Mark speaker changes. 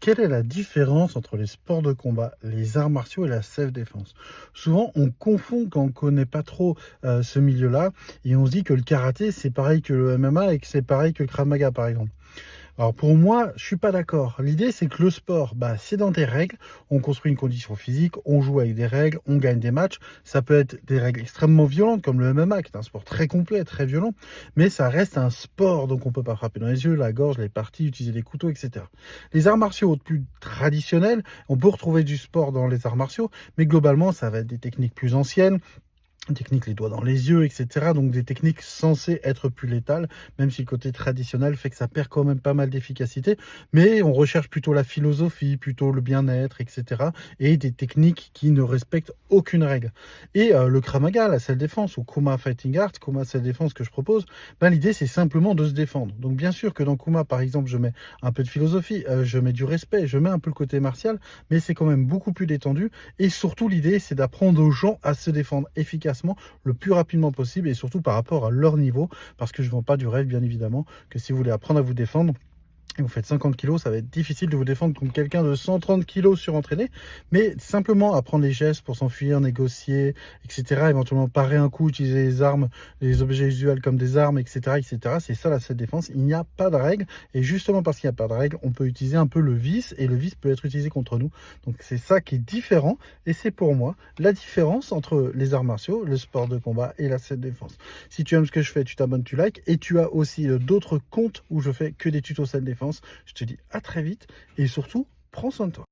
Speaker 1: Quelle est la différence entre les sports de combat, les arts martiaux et la self-défense? Souvent, on confond quand on connaît pas trop ce milieu-là et on se dit que le karaté, c'est pareil que le MMA et que c'est pareil que le Krav Maga, par exemple. Alors pour moi, je suis pas d'accord. L'idée, c'est que le sport, c'est dans des règles. On construit une condition physique, on joue avec des règles, on gagne des matchs. Ça peut être des règles extrêmement violentes, comme le MMA, qui est un sport très complet, très violent. Mais ça reste un sport, donc on peut pas frapper dans les yeux, la gorge, les parties, utiliser des couteaux, etc. Les arts martiaux plus traditionnels, on peut retrouver du sport dans les arts martiaux, mais globalement, ça va être des techniques plus anciennes, technique les doigts dans les yeux, etc. Donc des techniques censées être plus létales, même si le côté traditionnel fait que ça perd quand même pas mal d'efficacité. Mais on recherche plutôt la philosophie, plutôt le bien-être, etc. Et des techniques qui ne respectent aucune règle. Et le Krav Maga, la self-défense, ou Kuma Fighting Art, Kuma self-défense que je propose, l'idée c'est simplement de se défendre. Donc bien sûr que dans Kuma, par exemple, je mets un peu de philosophie, je mets du respect, je mets un peu le côté martial, mais c'est quand même beaucoup plus détendu. Et surtout, l'idée, c'est d'apprendre aux gens à se défendre efficacement le plus rapidement possible et surtout par rapport à leur niveau, parce que je ne vends pas du rêve, bien évidemment, que si vous voulez apprendre à vous défendre, et vous faites 50 kilos, ça va être difficile de vous défendre contre quelqu'un de 130 kilos surentraîné, mais simplement apprendre les gestes pour s'enfuir, négocier, etc. Éventuellement parer un coup, utiliser les armes, les objets usuels comme des armes, etc. etc. C'est ça la self-défense. Il n'y a pas de règle, et justement parce qu'il n'y a pas de règle, on peut utiliser un peu le vice, et le vice peut être utilisé contre nous. Donc c'est ça qui est différent, et c'est pour moi la différence entre les arts martiaux, le sport de combat et la self-défense. Si tu aimes ce que je fais, tu t'abonnes, tu likes, et tu as aussi d'autres comptes où je fais que des tutos self-défense. Je te dis à très vite et surtout, prends soin de toi.